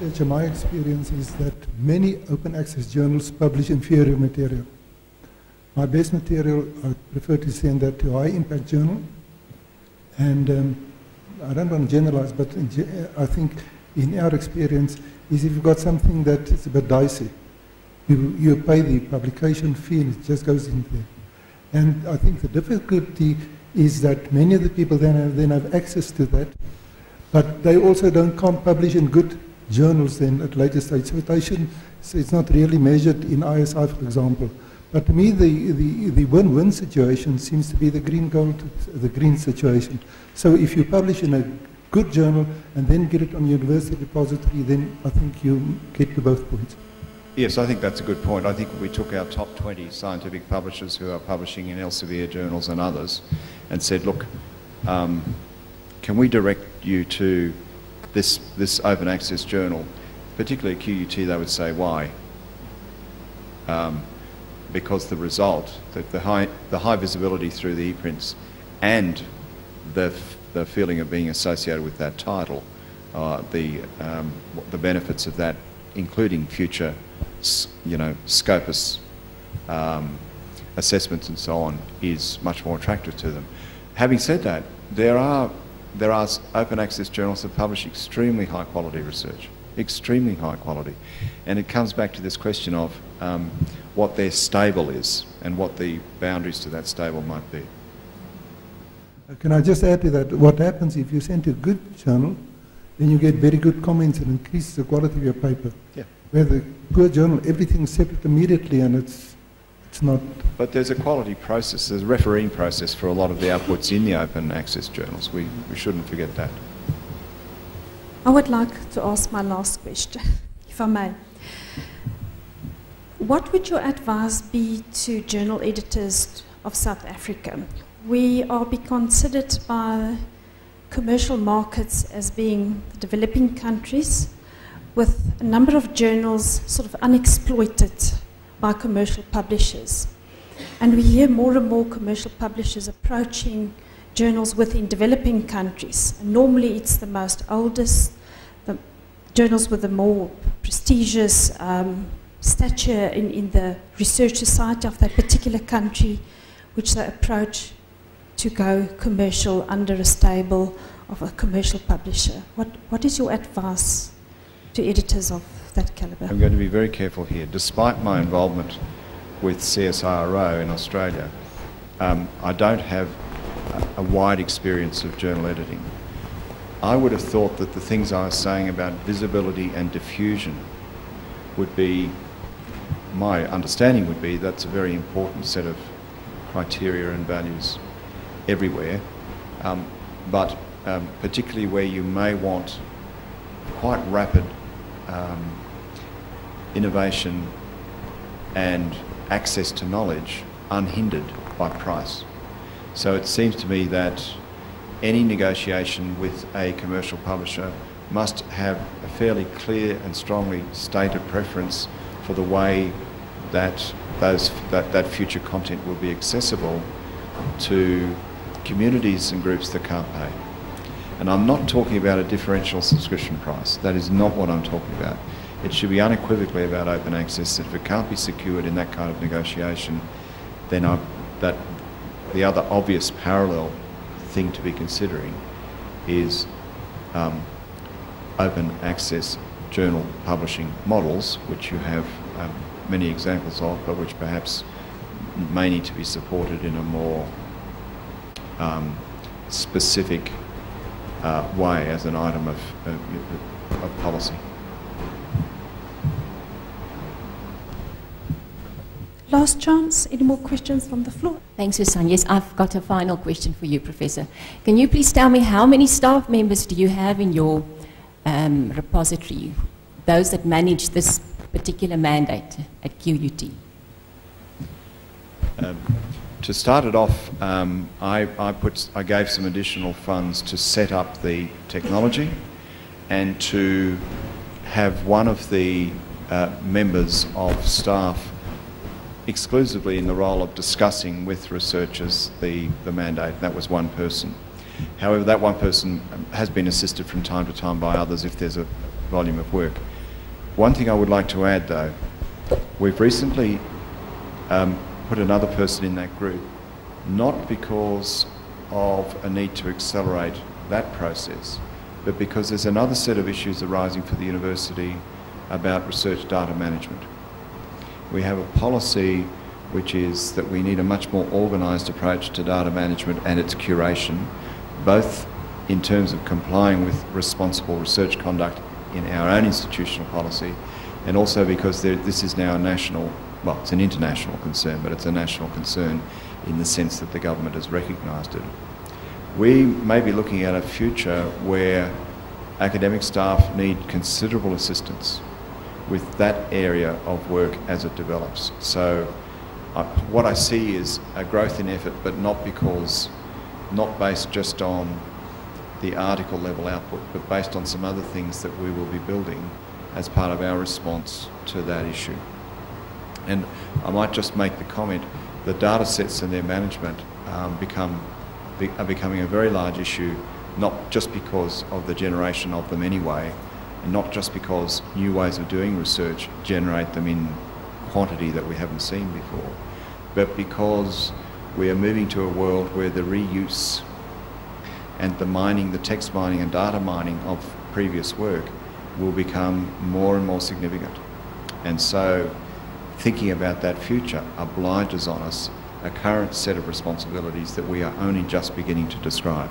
researcher, my experience is that many open access journals publish inferior material. My best material, I prefer to send that to a high impact journal. And I don't want to generalize, but I think in our experience is if you've got something that is a bit dicey, you pay the publication fee and it just goes in there. And I think the difficulty is that many of the people then have access to that, but they also can't publish in good journals then at later stage. So it's not really measured in ISI, for example. But to me, the win-win situation seems to be the green situation. So if you publish in a good journal and then get it on university repository, then I think you get to both points. Yes, I think that's a good point. I think we took our top 20 scientific publishers who are publishing in Elsevier journals and others and said, look, can we direct you to this open access journal, particularly QUT, they would say, why? Because the result, the high visibility through the e-prints and the feeling of being associated with that title, the benefits of that, including future, Scopus assessments and so on, is much more attractive to them. Having said that, there are open access journals that publish extremely high quality research, extremely high quality, and it comes back to this question of what their stable is and what the boundaries to that stable might be. Can I just add to that? What happens if you send to a good journal, then you get very good comments and increases the quality of your paper. Yeah. Where the poor journal, everything's separate immediately and it's not. But there's a quality process, there's a refereeing process for a lot of the outputs in the open access journals. We shouldn't forget that. I would like to ask my last question, if I may. What would your advice be to journal editors of South Africa? We are being considered by commercial markets as being developing countries with a number of journals sort of unexploited by commercial publishers. And we hear more and more commercial publishers approaching journals within developing countries. And normally it's the most oldest, the journals with the more prestigious stature in the research society of that particular country, which they approach to go commercial under a stable of a commercial publisher. What is your advice to editors of that caliber? I'm going to be very careful here. Despite my involvement with CSIRO in Australia, I don't have a wide experience of journal editing. I would have thought that the things I was saying about visibility and diffusion would be, my understanding would be, that's a very important set of criteria and values everywhere, but particularly where you may want quite rapid innovation and access to knowledge unhindered by price. So it seems to me that any negotiation with a commercial publisher must have a fairly clear and strongly stated preference for the way that that future content will be accessible to communities and groups that can't pay. And I'm not talking about a differential subscription price. That is not what I'm talking about. It should be unequivocally about open access. If it can't be secured in that kind of negotiation, then the other obvious parallel thing to be considering is open access journal publishing models, which you have many examples of, but which perhaps may need to be supported in a more specific way as an item of policy. Last chance, any more questions from the floor? Thanks, Susan. Yes, I've got a final question for you, Professor. Can you please tell me how many staff members do you have in your repository, those that manage this particular mandate at QUT? To start it off, I gave some additional funds to set up the technology and to have one of the members of staff exclusively in the role of discussing with researchers the mandate. That was one person. However, that one person has been assisted from time to time by others if there's volume of work. One thing I would like to add, though, we've recently put another person in that group, not because of a need to accelerate that process, but because there's another set of issues arising for the university about research data management. We have a policy which is that we need a much more organised approach to data management and its curation, both in terms of complying with responsible research conduct in our own institutional policy, and also because this is now a national, well, it's an international concern, but it's a national concern in the sense that the government has recognised it. We may be looking at a future where academic staff need considerable assistance with that area of work as it develops. So what I see is a growth in effort, but not based just on the article level output, but based on some other things that we will be building as part of our response to that issue. And I might just make the comment, the data sets and their management are becoming a very large issue, not just because of the generation of them anyway, and not just because new ways of doing research generate them in quantity that we haven't seen before, but because we are moving to a world where the reuse and the mining, the text mining and data mining of previous work will become more and more significant. And so thinking about that future obliges on us a current set of responsibilities that we are only just beginning to describe.